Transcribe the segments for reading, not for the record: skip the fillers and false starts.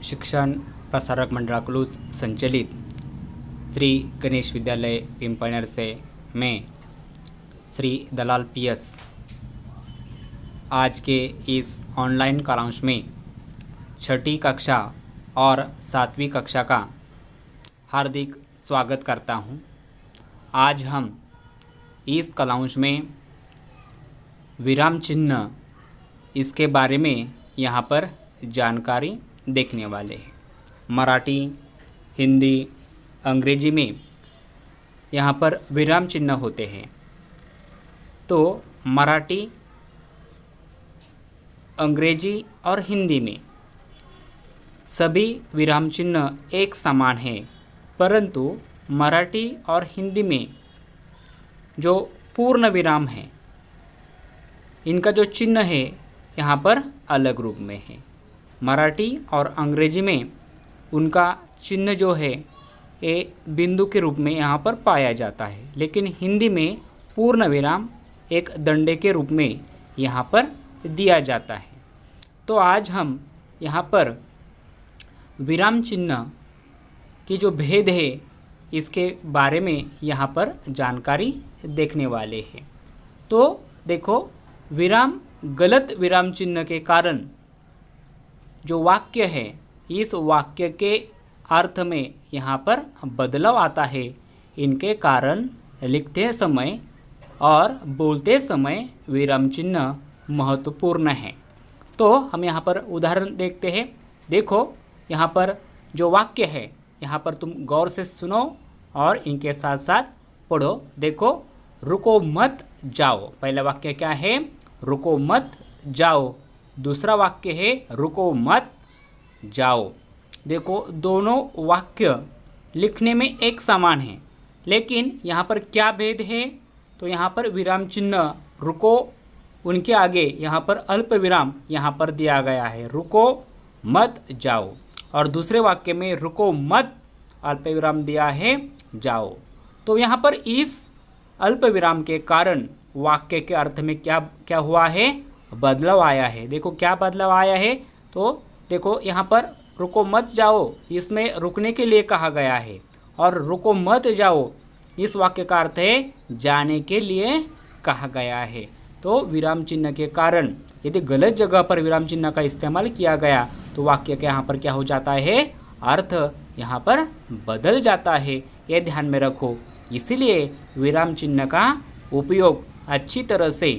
शिक्षण प्रसारक मंडळ अकलूज संचालित श्री गणेश विद्यालय पिंपलनेर से मैं श्री दलाल पीएस आज के इस ऑनलाइन कालांश में छठी कक्षा और सातवीं कक्षा का हार्दिक स्वागत करता हूं। आज हम इस कालांश में विराम चिन्ह इसके बारे में यहाँ पर जानकारी देखने वाले हैं। मराठी, हिंदी, अंग्रेजी में यहाँ पर विराम चिन्ह होते हैं। तो मराठी, अंग्रेजी और हिंदी में सभी विराम चिन्ह एक समान है, परंतु मराठी और हिंदी में जो पूर्ण विराम है इनका जो चिन्ह है यहाँ पर अलग रूप में है। मराठी और अंग्रेजी में उनका चिन्ह जो है ये बिंदु के रूप में यहाँ पर पाया जाता है, लेकिन हिंदी में पूर्ण विराम एक डंडे के रूप में यहाँ पर दिया जाता है। तो आज हम यहाँ पर विराम चिन्ह की जो भेद है इसके बारे में यहाँ पर जानकारी देखने वाले हैं। तो देखो, विराम गलत विराम चिन्ह के कारण जो वाक्य है इस वाक्य के अर्थ में यहाँ पर बदलाव आता है। इनके कारण लिखते समय और बोलते समय विराम चिन्ह महत्वपूर्ण है। तो हम यहाँ पर उदाहरण देखते हैं। देखो, यहाँ पर जो वाक्य है यहाँ पर तुम गौर से सुनो और इनके साथ साथ पढ़ो। देखो, रुको मत जाओ। पहला वाक्य क्या है? रुको मत जाओ। दूसरा वाक्य है रुको मत जाओ। देखो, दोनों वाक्य लिखने में एक समान है, लेकिन यहाँ पर क्या भेद है? तो यहाँ पर विराम चिन्ह रुको उनके आगे यहाँ पर अल्प विराम यहाँ पर दिया गया है, रुको मत जाओ। और दूसरे वाक्य में रुको मत अल्प विराम दिया है, जाओ। तो यहाँ पर इस अल्प विराम के कारण वाक्य के अर्थ में क्या क्या हुआ है? बदलाव आया है। देखो, क्या बदलाव आया है? तो देखो, यहाँ पर रुको मत जाओ इसमें रुकने के लिए कहा गया है, और रुको मत जाओ इस वाक्य का अर्थ है जाने के लिए कहा गया है। तो विराम चिन्ह के कारण यदि गलत जगह पर विराम चिन्ह का इस्तेमाल किया गया तो वाक्य के यहाँ पर क्या हो जाता है? अर्थ यहाँ पर बदल जाता है। ये ध्यान में रखो। इसीलिए विराम चिन्ह का उपयोग अच्छी तरह से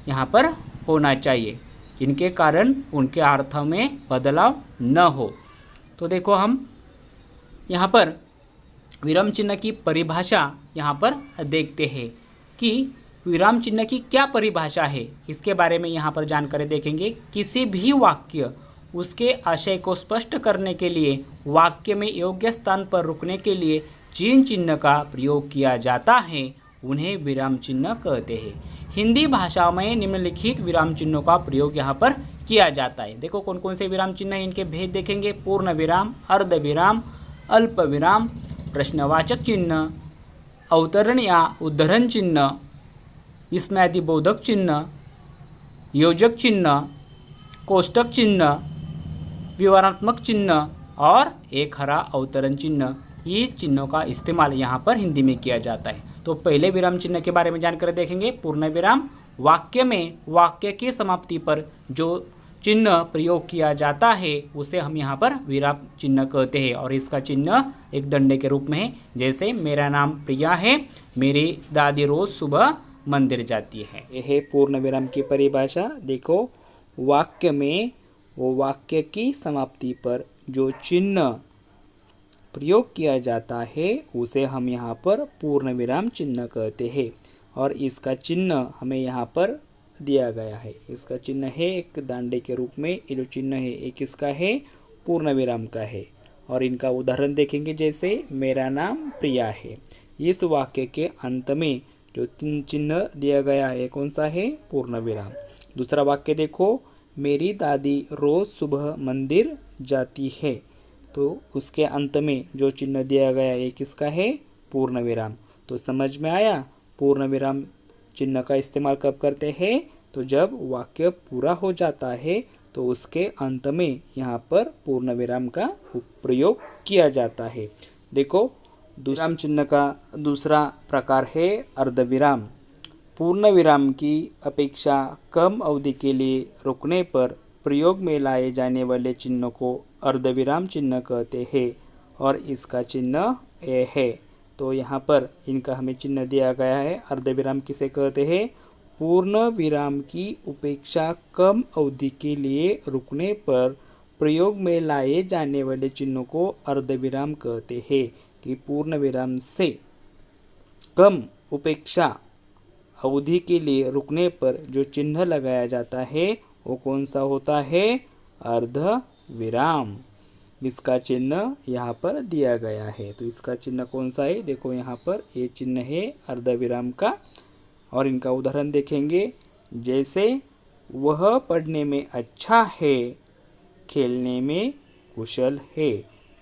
यहाँ पर होना चाहिए, इनके कारण उनके अर्थ में बदलाव न हो। तो देखो, हम यहाँ पर विराम चिन्ह की परिभाषा यहाँ पर देखते हैं कि विराम चिन्ह की क्या परिभाषा है। इसके बारे में यहाँ पर जानकारी देखेंगे। किसी भी वाक्य उसके आशय को स्पष्ट करने के लिए वाक्य में योग्य स्थान पर रुकने के लिए जिन चिन्ह का प्रयोग किया जाता है उन्हें विराम चिन्ह कहते हैं। हिंदी भाषा में निम्नलिखित विराम चिन्हों का प्रयोग यहाँ पर किया जाता है। देखो, कौन कौन से विराम चिन्ह हैं, इनके भेद देखेंगे। पूर्ण विराम, अर्ध विराम, अल्प विराम, प्रश्नवाचक चिन्ह, अवतरण या उद्धरण चिन्ह, विस्मयादिबोधक चिन्ह, योजक चिन्ह, कोष्टक चिन्ह, विवरणात्मक चिन्ह और एक हरा अवतरण चिन्ह। ये चिन्हों का इस्तेमाल यहाँ पर हिंदी में किया जाता है। तो पहले विराम चिन्ह के बारे में जानकारी देखेंगे। पूर्ण विराम, वाक्य में वाक्य की समाप्ति पर जो चिन्ह प्रयोग किया जाता है उसे हम यहाँ पर विराम चिन्ह कहते हैं, और इसका चिन्ह एक डंडे के रूप में है। जैसे मेरा नाम प्रिया है, मेरी दादी रोज सुबह मंदिर जाती है। यह है पूर्ण विराम की परिभाषा। देखो, वाक्य में वो वाक्य की समाप्ति पर जो चिन्ह प्रयोग किया जाता है उसे हम यहाँ पर पूर्ण विराम चिन्ह कहते हैं, और इसका चिन्ह हमें यहाँ पर दिया गया है। इसका चिन्ह है एक डंडे के रूप में। ये जो चिन्ह है एक इसका है, पूर्ण विराम का है। और इनका उदाहरण देखेंगे। जैसे मेरा नाम प्रिया है, इस वाक्य के अंत में जो चिन्ह दिया गया है कौन सा है? पूर्ण विराम। दूसरा वाक्य देखो, मेरी दादी रोज सुबह मंदिर जाती है, तो उसके अंत में जो चिन्ह दिया गया है किसका है? पूर्ण विराम। तो समझ में आया? पूर्ण विराम चिन्ह का इस्तेमाल कब करते हैं? तो जब वाक्य पूरा हो जाता है तो उसके अंत में यहाँ पर पूर्ण विराम का प्रयोग किया जाता है। देखो, विराम चिन्ह का दूसरा प्रकार है अर्धविराम। पूर्ण विराम की अपेक्षा कम अवधि के लिए रुकने पर प्रयोग में लाए जाने वाले चिन्ह को अर्धविराम चिन्ह कहते हैं और इसका चिन्ह ए है। तो यहाँ पर इनका हमें चिन्ह दिया गया है। अर्धविराम किसे कहते हैं? पूर्ण विराम की उपेक्षा कम अवधि के लिए रुकने पर प्रयोग में लाए जाने वाले चिन्हों को अर्धविराम कहते हैं। कि पूर्ण विराम से कम उपेक्षा अवधि के लिए रुकने पर जो चिन्ह लगाया जाता है वो कौन सा होता है? अर्धविराम। इसका चिन्ह यहाँ पर दिया गया है। तो इसका चिन्ह कौन सा है? देखो यहाँ पर ये चिन्ह है अर्धविराम का। और इनका उदाहरण देखेंगे, जैसे वह पढ़ने में अच्छा है, खेलने में कुशल है।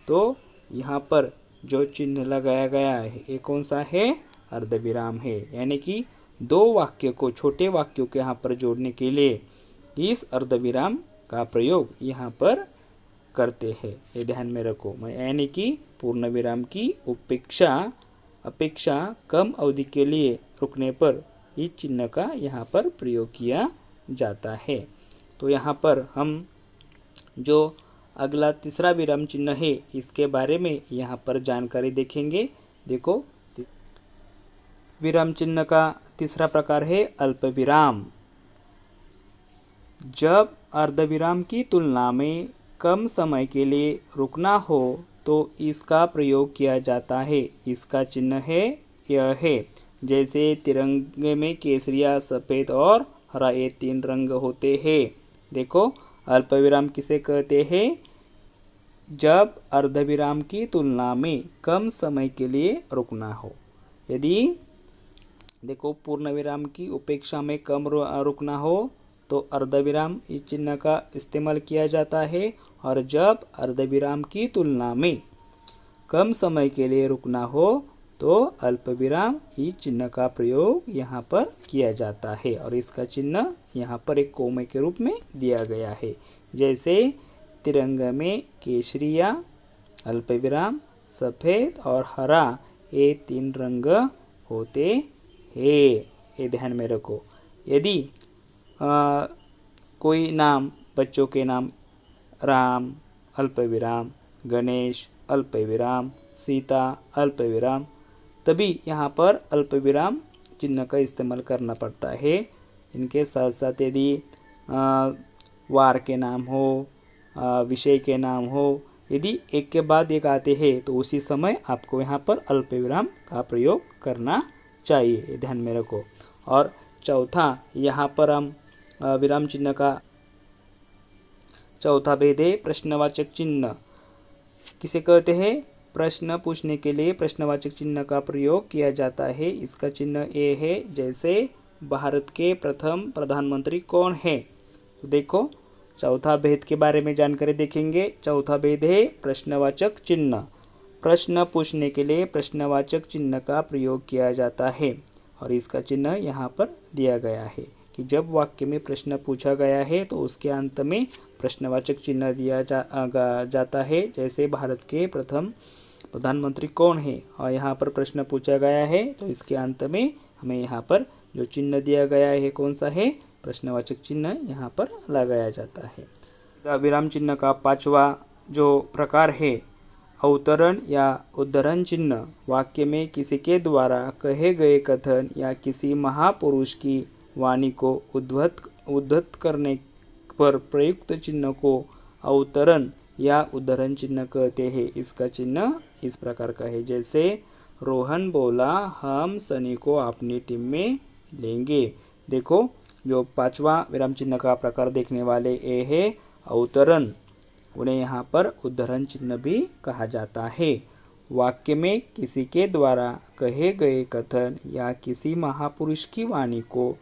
तो यहाँ पर जो चिन्ह लगाया गया है ये कौन सा है? अर्धविराम है। यानी कि दो वाक्य को, छोटे वाक्यों के यहाँ पर जोड़ने के लिए इस अर्धविराम का प्रयोग यहाँ पर करते हैं। ये ध्यान में रखो। यानी कि पूर्ण विराम की अपेक्षा कम अवधि के लिए रुकने पर इस चिन्ह का यहाँ पर प्रयोग किया जाता है। तो यहाँ पर हम जो अगला तीसरा विराम चिन्ह है इसके बारे में यहाँ पर जानकारी देखेंगे। देखो, विराम चिन्ह का तीसरा प्रकार है अल्पविराम। जब अर्धविराम की तुलना में कम समय के लिए रुकना हो तो इसका प्रयोग किया जाता है। इसका चिन्ह है यह है। जैसे तिरंगे में केसरिया, सफ़ेद और हरा ये 3 रंग होते हैं। देखो, अल्पविराम किसे कहते हैं? जब अर्धविराम की तुलना में कम समय के लिए रुकना हो। यदि देखो पूर्ण विराम की उपेक्षा में कम रुकना हो तो अर्धविराम इस चिन्ह का इस्तेमाल किया जाता है। और जब अर्धविराम की तुलना में कम समय के लिए रुकना हो तो अल्पविराम इस चिन्ह का प्रयोग यहाँ पर किया जाता है। और इसका चिन्ह यहाँ पर एक कोमे के रूप में दिया गया है। जैसे तिरंगा में केसरिया, अल्पविराम, सफ़ेद और हरा ये 3 रंग होते हैं। ये ध्यान में रखो। यदि कोई नाम, बच्चों के नाम राम अल्पविराम, गणेश अल्पविराम, सीता अल्पविराम, तभी यहाँ पर अल्पविराम चिन्ह का इस्तेमाल करना पड़ता है। इनके साथ साथ यदि वार के नाम हो, विषय के नाम हो, यदि एक के बाद एक आते हैं तो उसी समय आपको यहाँ पर अल्पविराम का प्रयोग करना चाहिए। ध्यान में रखो। और चौथा, यहाँ पर हम विराम चिन्ह का चौथा भेद है प्रश्नवाचक चिन्ह। किसे कहते हैं? प्रश्न पूछने के लिए प्रश्नवाचक चिन्ह का प्रयोग किया जाता है। इसका चिन्ह ए है। जैसे भारत के प्रथम प्रधानमंत्री कौन है? तो देखो, चौथा भेद के बारे में जानकारी देखेंगे। चौथा भेद है प्रश्नवाचक चिन्ह। प्रश्न पूछने के लिए प्रश्नवाचक चिन्ह का प्रयोग किया जाता है। और इसका चिन्ह यहाँ पर दिया गया है कि जब वाक्य में प्रश्न पूछा गया है तो उसके अंत में प्रश्नवाचक चिन्ह दिया जाता है। जैसे भारत के प्रथम प्रधानमंत्री कौन है, और यहाँ पर प्रश्न पूछा गया है तो इसके अंत में हमें यहाँ पर जो चिन्ह दिया गया है कौन सा है? प्रश्नवाचक चिन्ह यहाँ पर लगाया जाता है। विराम चिन्ह का पांचवा जो प्रकार है अवतरण या उद्धरण चिन्ह। वाक्य में किसी के द्वारा कहे गए कथन या किसी महापुरुष की वाणी को उद्धत करने पर प्रयुक्त चिन्ह को अवतरण या उद्धरण चिन्ह कहते हैं। इसका चिन्ह इस प्रकार का है। जैसे रोहन बोला, हम सनी को अपनी टीम में लेंगे। देखो, जो पांचवा विराम चिन्ह का प्रकार देखने वाले ये है अवतरण। उन्हें यहाँ पर उद्धरण चिन्ह भी कहा जाता है। वाक्य में किसी के द्वारा कहे गए कथन या किसी महापुरुष की वाणी को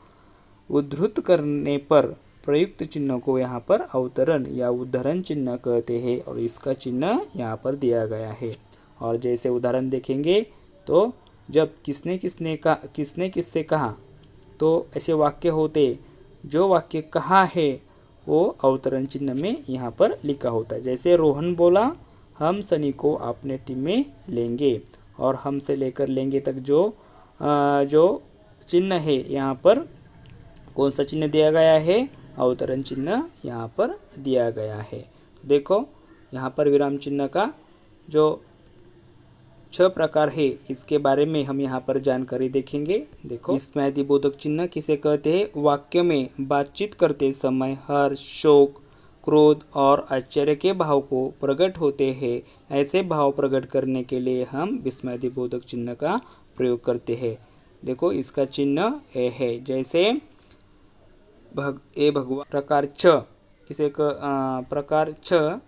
उद्धृत करने पर प्रयुक्त चिन्ह को यहाँ पर अवतरण या उद्धरण चिन्ह कहते हैं। और इसका चिन्ह यहाँ पर दिया गया है। और जैसे उदाहरण देखेंगे तो जब किसने किससे कहा, तो ऐसे वाक्य होते। जो वाक्य कहा है वो अवतरण चिन्ह में यहाँ पर लिखा होता है। जैसे रोहन बोला हम सनी को अपने टीम में लेंगे, और हम से लेकर लेंगे तक जो चिन्ह है यहाँ पर कौन सा चिन्ह दिया गया है, अवतरण चिन्ह यहाँ पर दिया गया है। देखो यहाँ पर विराम चिन्ह का जो 6 प्रकार है इसके बारे में हम यहाँ पर जानकारी देखेंगे। देखो, विस्मयादिबोधक चिन्ह किसे कहते हैं? वाक्य में बातचीत करते समय हर्ष, शोक, क्रोध और आश्चर्य के भाव को प्रकट होते हैं, ऐसे भाव प्रकट करने के लिए हम विस्मयादिबोधक चिन्ह का प्रयोग करते हैं। देखो इसका चिन्ह ए है। जैसे भगवान प्रकार 6 किसे प्रकार 6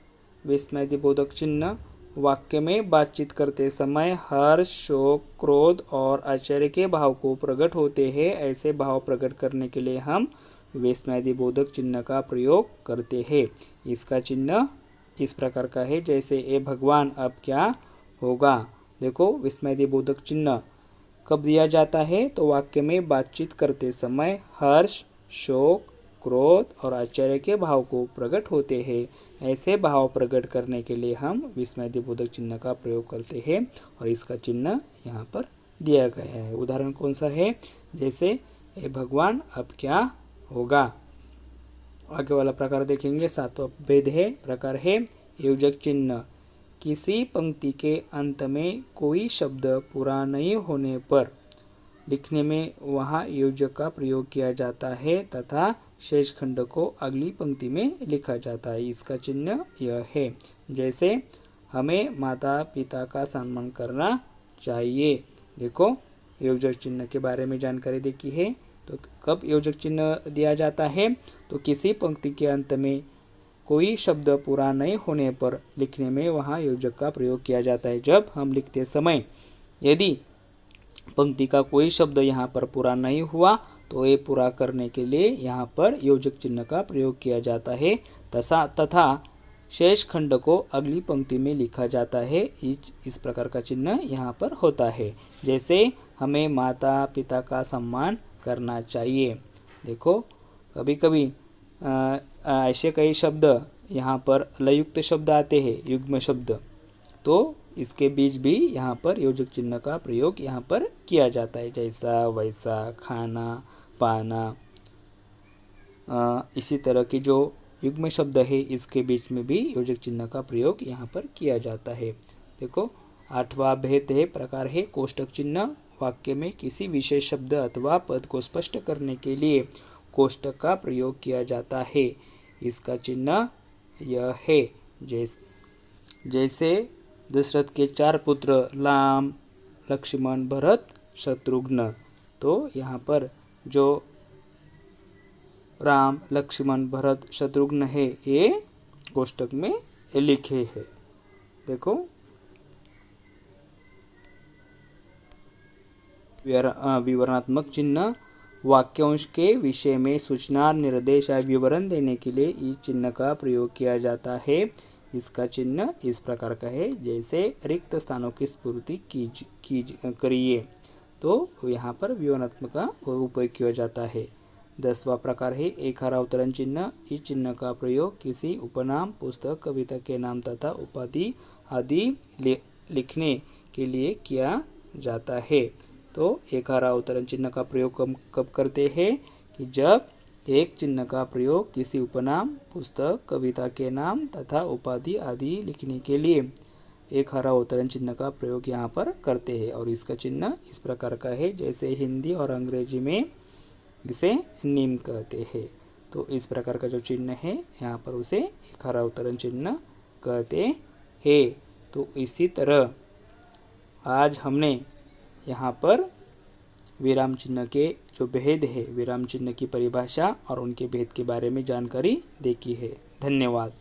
विस्मयादिबोधक चिन्ह वाक्य में बातचीत करते समय हर्ष, शोक, क्रोध और आश्चर्य के भाव को प्रकट होते हैं, ऐसे भाव प्रकट करने के लिए हम विस्मयादिबोधक चिन्ह का प्रयोग करते हैं। इसका चिन्ह इस प्रकार का है। जैसे ए भगवान अब क्या होगा। देखो विस्मयादिबोधक चिन्ह कब दिया जाता है? तो वाक्य में बातचीत करते समय हर्ष, शोक, क्रोध और आश्चर्य के भाव को प्रकट होते हैं, ऐसे भाव प्रकट करने के लिए हम विस्मयादिबोधक चिन्ह का प्रयोग करते हैं, और इसका चिन्ह यहाँ पर दिया गया है। उदाहरण कौन सा है? जैसे ए भगवान अब क्या होगा। आगे वाला प्रकार देखेंगे। 7वां भेद है, प्रकार है योजक चिन्ह। किसी पंक्ति के अंत में कोई शब्द पूरा नहीं होने पर लिखने में वहाँ योजक का प्रयोग किया जाता है तथा शेष खंड को अगली पंक्ति में लिखा जाता है। इसका चिन्ह यह है। जैसे हमें माता पिता का सम्मान करना चाहिए। देखो योजक चिन्ह के बारे में जानकारी देखी है। तो कब योजक चिन्ह दिया जाता है? तो किसी पंक्ति के अंत में कोई शब्द पूरा नहीं होने पर लिखने में वहाँ योजक का प्रयोग किया जाता है। जब हम लिखते समय यदि पंक्ति का कोई शब्द यहाँ पर पूरा नहीं हुआ तो ये पूरा करने के लिए यहाँ पर योजक चिन्ह का प्रयोग किया जाता है तथा शेष खंड को अगली पंक्ति में लिखा जाता है। इस प्रकार का चिन्ह यहाँ पर होता है। जैसे हमें माता पिता का सम्मान करना चाहिए। देखो कभी कभी ऐसे कई शब्द यहाँ पर लयुक्त शब्द आते हैं, युग्म शब्द, तो इसके बीच भी यहाँ पर योजक चिन्ह का प्रयोग यहाँ पर किया जाता है। जैसा, वैसा, खाना, पाना, इसी तरह की जो युग्म शब्द है इसके बीच में भी योजक चिन्ह का प्रयोग यहाँ पर किया जाता है। देखो 8वां भेद है, प्रकार है कोष्टक चिन्ह। वाक्य में किसी विशेष शब्द अथवा पद को स्पष्ट करने के लिए कोष्टक का प्रयोग किया जाता है। इसका चिन्ह यह है। जैसे दशरथ के 4 पुत्र राम, लक्ष्मण, भरत, शत्रुघ्न, तो यहाँ पर जो राम, लक्ष्मण, भरत, शत्रुघ्न है ये कोष्टक में लिखे हैं। देखो विवरणात्मक चिन्ह वाक्यांश के विषय में सूचना, निर्देश या विवरण देने के लिए इस चिन्ह का प्रयोग किया जाता है। इसका चिन्ह इस प्रकार का है। जैसे रिक्त स्थानों की स्फूर्ति करिए, तो यहाँ पर विवरणात्मक का उपयोग किया जाता है। 10वां प्रकार है एक हरा अवतरण चिन्ह। इस चिन्ह का प्रयोग किसी उपनाम, पुस्तक, कविता के नाम तथा उपाधि आदि लिखने के लिए किया जाता है। तो एक हरा अवतरण चिन्ह का प्रयोग कब करते हैं? कि जब एक चिन्ह का प्रयोग किसी उपनाम, पुस्तक, कविता के नाम तथा उपाधि आदि लिखने के लिए एक हरा अवतरण चिन्ह का प्रयोग यहाँ पर करते हैं, और इसका चिन्ह इस प्रकार का है। जैसे हिंदी और अंग्रेजी में इसे नीम कहते हैं, तो इस प्रकार का जो चिन्ह है यहाँ पर उसे एक हरा अवतरण चिन्ह कहते हैं। तो इसी तरह आज हमने यहाँ पर विराम चिन्ह के जो भेद है, विराम चिन्ह की परिभाषा और उनके भेद के बारे में जानकारी देखी है। धन्यवाद।